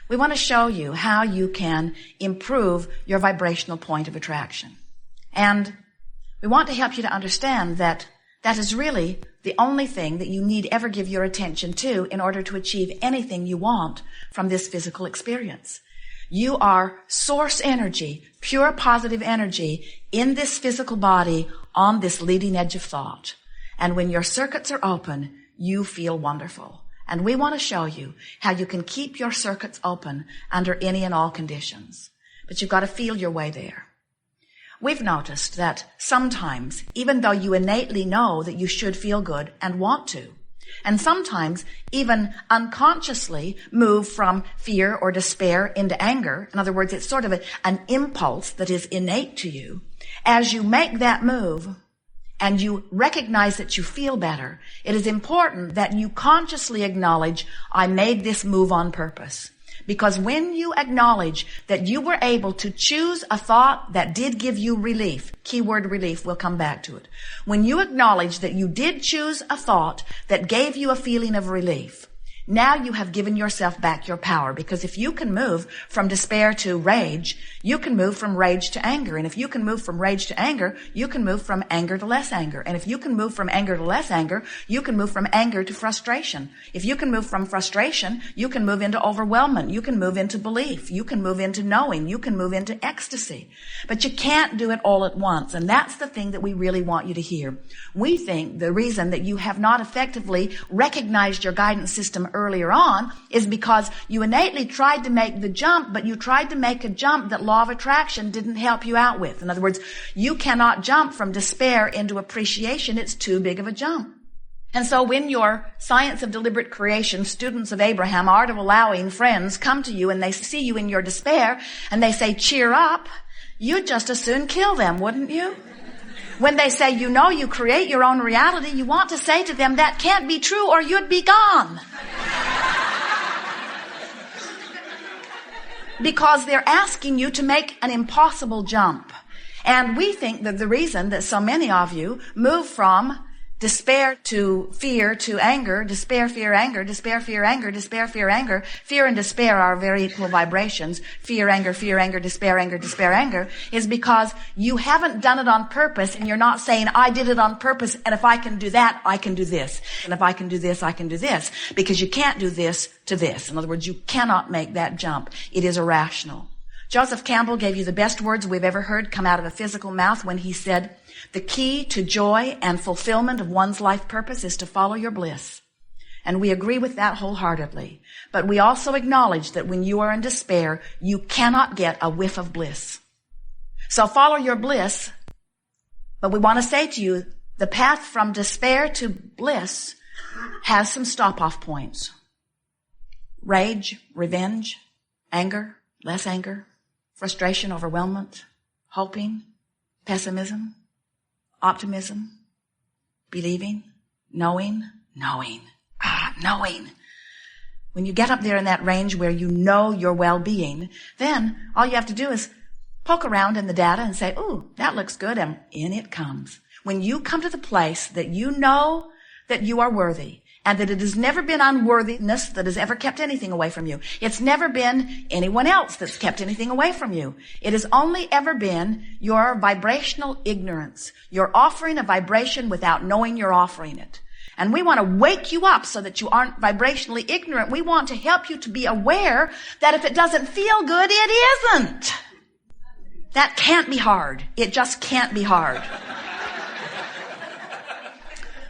We want to show you how you can improve your vibrational point of attraction. And we want to help you to understand that that is really the only thing that you need ever give your attention to in order to achieve anything you want from this physical experience. You are source energy, pure positive energy in this physical body on this leading edge of thought. And when your circuits are open, you feel wonderful. And we want to show you how you can keep your circuits open under any and all conditions. But you've got to feel your way there. We've noticed that sometimes, even though you innately know that you should feel good and want to, and sometimes even unconsciously move from fear or despair into anger, in other words, it's sort of an impulse that is innate to you, as you make that move and you recognize that you feel better, it is important that you consciously acknowledge, I made this move on purpose. Because when you acknowledge that you were able to choose a thought that did give you relief, keyword relief, we'll come back to it. When you acknowledge that you did choose a thought that gave you a feeling of relief, now you have given yourself back your power. Because if you can move from despair to rage, you can move from rage to anger. And if you can move from rage to anger, you can move from anger to less anger. And if you can move from anger to less anger, you can move from anger to frustration. If you can move from frustration, you can move into overwhelmment. You can move into belief. You can move into knowing. You can move into ecstasy. But you can't do it all at once. And that's the thing that we really want you to hear. We think the reason that you have not effectively recognized your guidance system earlier on is because you innately tried to make the jump, but you tried to make a jump that law of attraction didn't help you out with. In other words, you cannot jump from despair into appreciation. It's too big of a jump. And so when your science of deliberate creation students of Abraham, art of allowing friends come to you and they see you in your despair and they say, cheer up, you'd just as soon kill them, wouldn't you? When they say, you know, you create your own reality, you want to say to them, that can't be true or you'd be gone. Because they're asking you to make an impossible jump. And we think that the reason that so many of you move from despair to fear to anger, despair, fear, anger, despair, fear, anger, despair, fear, anger. Fear and despair are very equal vibrations. Fear, anger, despair, anger, is because you haven't done it on purpose and you're not saying, I did it on purpose and if I can do that, I can do this. And if I can do this, I can do this. Because you can't do this to this. In other words, you cannot make that jump. It is irrational. Joseph Campbell gave you the best words we've ever heard come out of a physical mouth when he said, the key to joy and fulfillment of one's life purpose is to follow your bliss. And we agree with that wholeheartedly. But we also acknowledge that when you are in despair, you cannot get a whiff of bliss. So follow your bliss. But we want to say to you, the path from despair to bliss has some stop-off points. Rage, revenge, anger, less anger, frustration, overwhelmment, hoping, pessimism, optimism, believing, knowing. When you get up there in that range where you know your well-being, then all you have to do is poke around in the data and say, ooh, that looks good, and in it comes. When you come to the place that you know that you are worthy, and that it has never been unworthiness that has ever kept anything away from you. It's never been anyone else that's kept anything away from you. It has only ever been your vibrational ignorance. You're offering a vibration without knowing you're offering it. And we want to wake you up so that you aren't vibrationally ignorant. We want to help you to be aware that if it doesn't feel good, it isn't. That can't be hard. It just can't be hard.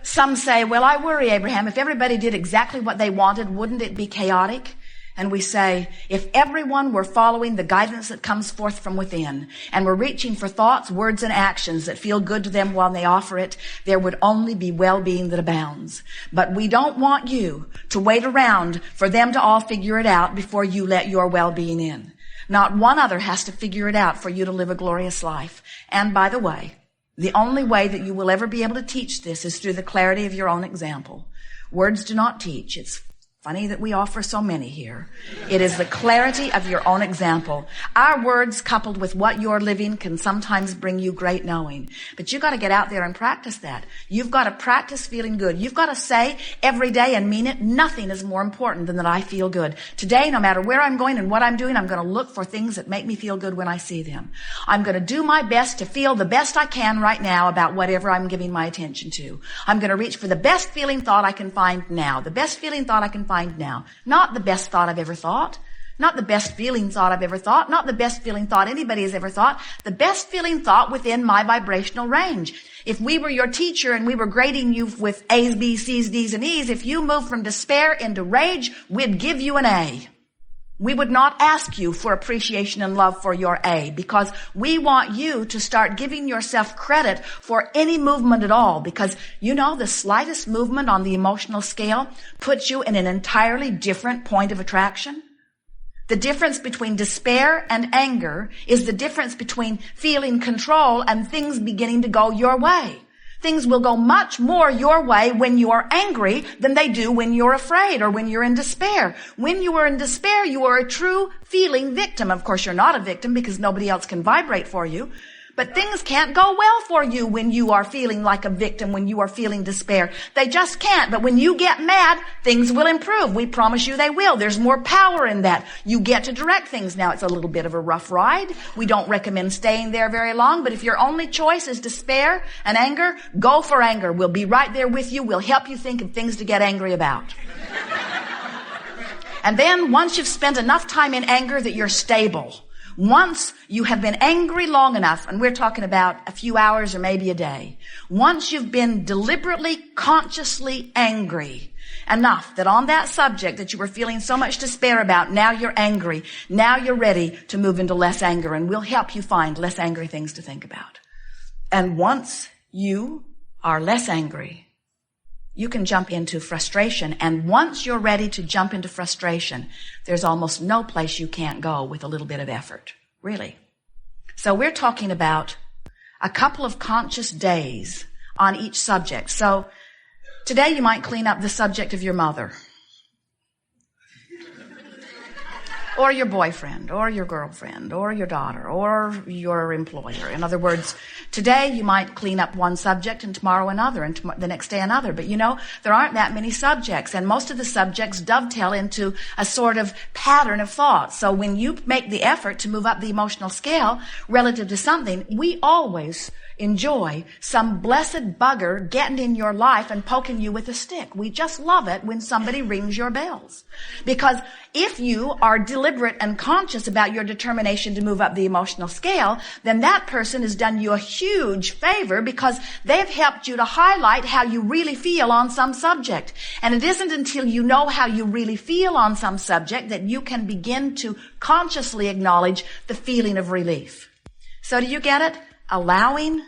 Some say, well, I worry, Abraham, if everybody did exactly what they wanted, wouldn't it be chaotic? And we say, if everyone were following the guidance that comes forth from within, and were reaching for thoughts, words, and actions that feel good to them while they offer it, there would only be well-being that abounds. But we don't want you to wait around for them to all figure it out before you let your well-being in. Not one other has to figure it out for you to live a glorious life. And by the way, the only way that you will ever be able to teach this is through the clarity of your own example. Words do not teach. It's Funny that we offer so many here. It is the clarity of your own example. Our words coupled with what you're living can sometimes bring you great knowing. But you've got to get out there and practice that. You've got to practice feeling good. You've got to say every day and mean it, nothing is more important than that I feel good. Today, no matter where I'm going and what I'm doing, I'm going to look for things that make me feel good when I see them. I'm going to do my best to feel the best I can right now about whatever I'm giving my attention to. I'm going to reach for the best feeling thought I can find now. The best feeling thought I can find now. Not the best thought I've ever thought. Not the best feeling thought I've ever thought. Not the best feeling thought anybody has ever thought. The best feeling thought within my vibrational range. If we were your teacher and we were grading you with A's, B's, C's, D's, and E's, if you moved from despair into rage, we'd give you an A. We would not ask you for appreciation and love for your A, because we want you to start giving yourself credit for any movement at all, because you know the slightest movement on the emotional scale puts you in an entirely different point of attraction. The difference between despair and anger is the difference between feeling control and things beginning to go your way. Things will go much more your way when you are angry than they do when you're afraid or when you're in despair. When you are in despair, you are a true feeling victim. Of course, you're not a victim because nobody else can vibrate for you. But things can't go well for you when you are feeling like a victim, when you are feeling despair. They just can't. But when you get mad, things will improve. We promise you they will. There's more power in that. You get to direct things. Now, it's a little bit of a rough ride. We don't recommend staying there very long. But if your only choice is despair and anger, go for anger. We'll be right there with you. We'll help you think of things to get angry about. And then once you've spent enough time in anger that you're stable, once you have been angry long enough, and we're talking about a few hours or maybe a day, once you've been deliberately, consciously angry enough that on that subject that you were feeling so much despair about, now you're angry, now you're ready to move into less anger, and we'll help you find less angry things to think about. And once you are less angry, you can jump into frustration. And once you're ready to jump into frustration, there's almost no place you can't go with a little bit of effort. Really. So we're talking about a couple of conscious days on each subject. So today you might clean up the subject of your mother, or your boyfriend, or your girlfriend, or your daughter, or your employer. In other words, today you might clean up one subject and tomorrow another, and the next day another. But you know, there aren't that many subjects, and most of the subjects dovetail into a sort of pattern of thought. So when you make the effort to move up the emotional scale relative to something, we always enjoy some blessed bugger getting in your life and poking you with a stick. We just love it when somebody rings your bells. Because if you are deliberate and conscious about your determination to move up the emotional scale, then that person has done you a huge favor, because they've helped you to highlight how you really feel on some subject. And it isn't until you know how you really feel on some subject that you can begin to consciously acknowledge the feeling of relief. So do you get it? Allowing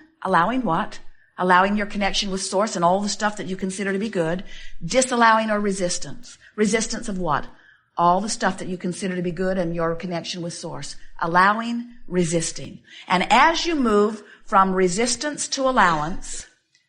what? Allowing your connection with Source and all the stuff that you consider to be good. Disallowing or resistance. Resistance of what? All the stuff that you consider to be good and your connection with Source. Allowing, resisting. And as you move from resistance to allowance,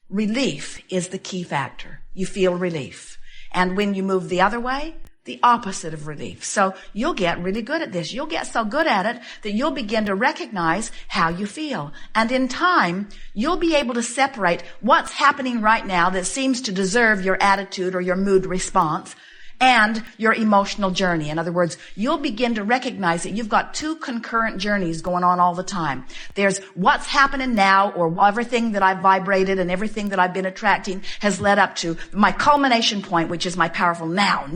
relief is the key factor. You feel relief. And when you move the other way, the opposite of relief. So you'll get really good at this. You'll get so good at it that you'll begin to recognize how you feel. And in time, you'll be able to separate what's happening right now that seems to deserve your attitude or your mood response and your emotional journey. In other words, you'll begin to recognize that you've got two concurrent journeys going on all the time. There's what's happening now, or everything that I've vibrated and everything that I've been attracting has led up to my culmination point, which is my powerful now.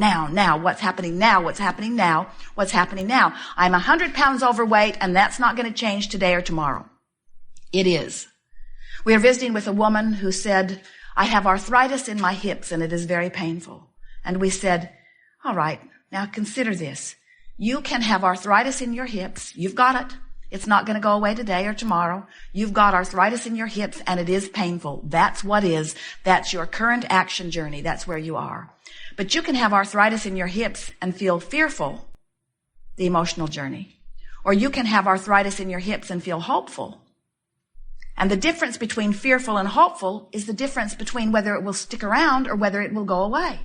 What's happening now? What's happening now? What's happening now? I'm 100 pounds overweight, and that's not going to change today or tomorrow. It is. We were visiting with a woman who said, I have arthritis in my hips and it is very painful. And we said, all right, now consider this. You can have arthritis in your hips. You've got it. It's not going to go away today or tomorrow. You've got arthritis in your hips and it is painful. That's what is. That's your current action journey. That's where you are. But you can have arthritis in your hips and feel fearful, the emotional journey. Or you can have arthritis in your hips and feel hopeful. And the difference between fearful and hopeful is the difference between whether it will stick around or whether it will go away.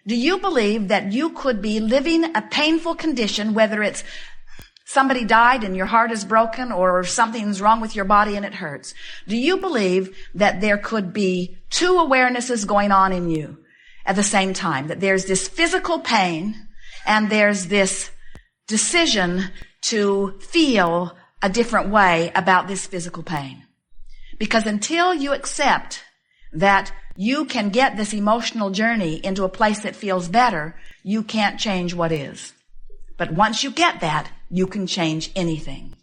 Do you believe that you could be living a painful condition, whether it's somebody died and your heart is broken or something's wrong with your body and it hurts? Do you believe that there could be two awarenesses going on in you at the same time? That there's this physical pain and there's this decision to feel a different way about this physical pain? Because until you accept that you can get this emotional journey into a place that feels better, you can't change what is. But once you get that, you can change anything.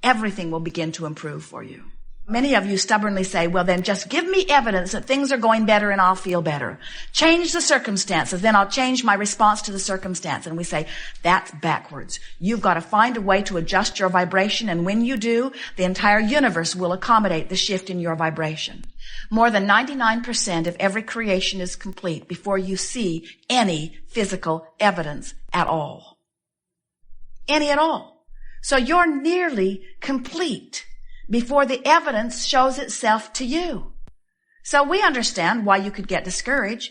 Everything will begin to improve for you. Many of you stubbornly say, well, then just give me evidence that things are going better and I'll feel better. Change the circumstances, then I'll change my response to the circumstance. And we say, that's backwards. You've got to find a way to adjust your vibration, and when you do, the entire universe will accommodate the shift in your vibration. More than 99% of every creation is complete before you see any physical evidence at all. Any at all. So you're nearly complete before the evidence shows itself to you. So we understand why you could get discouraged.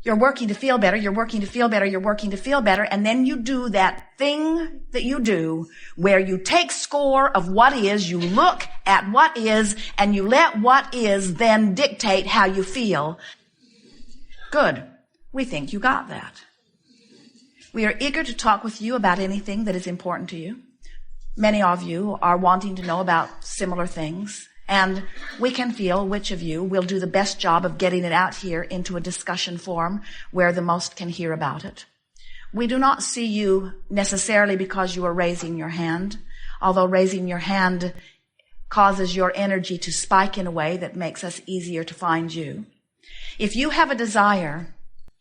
You're working to feel better, you're working to feel better, you're working to feel better, and then you do that thing that you do where you take score of what is, you look at what is, and you let what is then dictate how you feel. Good. We think you got that. We are eager to talk with you about anything that is important to you. Many of you are wanting to know about similar things, and we can feel which of you will do the best job of getting it out here into a discussion forum where the most can hear about it. We do not see you necessarily because you are raising your hand, although raising your hand causes your energy to spike in a way that makes us easier to find you. If you have a desire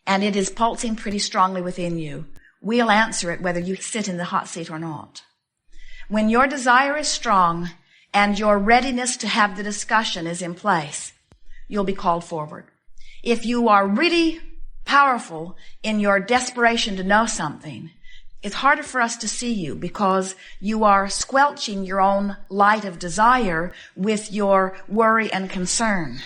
and it is pulsing pretty strongly within you, we'll answer it whether you sit in the hot seat or not. When your desire is strong and your readiness to have the discussion is in place, you'll be called forward. If you are really powerful in your desperation to know something, it's harder for us to see you because you are squelching your own light of desire with your worry and concern.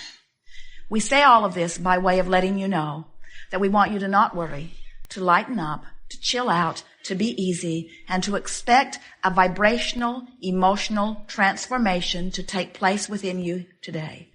We say all of this by way of letting you know that we want you to not worry, to lighten up, to chill out, to be easy, and to expect a vibrational, emotional transformation to take place within you today.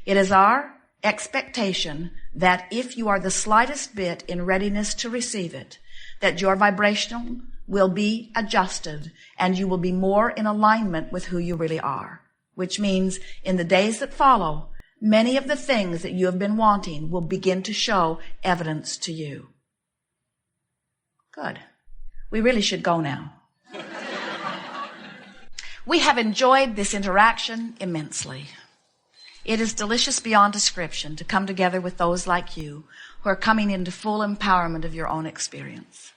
It is our expectation that if you are the slightest bit in readiness to receive it, that your vibrational will be adjusted and you will be more in alignment with who you really are, which means in the days that follow, many of the things that you have been wanting will begin to show evidence to you. Good. We really should go now. We have enjoyed this interaction immensely. It is delicious beyond description to come together with those like you who are coming into full empowerment of your own experience.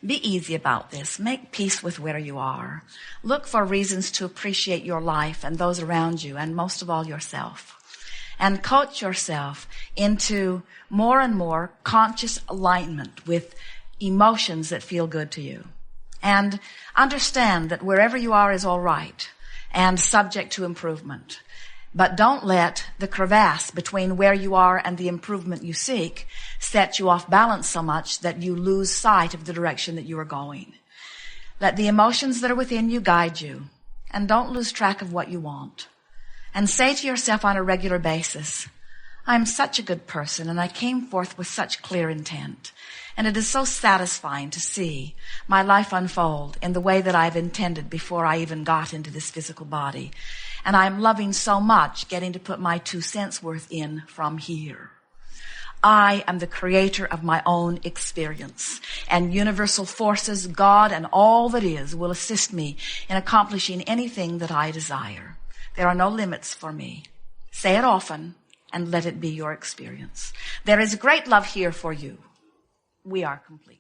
Be easy about this. Make peace with where you are. Look for reasons to appreciate your life and those around you, and most of all yourself. And coach yourself into more and more conscious alignment with emotions that feel good to you. And understand that wherever you are is all right and subject to improvement. But don't let the crevasse between where you are and the improvement you seek set you off balance so much that you lose sight of the direction that you are going. Let the emotions that are within you guide you, and don't lose track of what you want. And say to yourself on a regular basis, I'm such a good person and I came forth with such clear intent. And it is so satisfying to see my life unfold in the way that I've intended before I even got into this physical body. And I'm loving so much getting to put my 2 cents worth in from here. I am the creator of my own experience, and universal forces, God, and all that is will assist me in accomplishing anything that I desire. There are no limits for me. Say it often and let it be your experience. There is great love here for you. We are complete.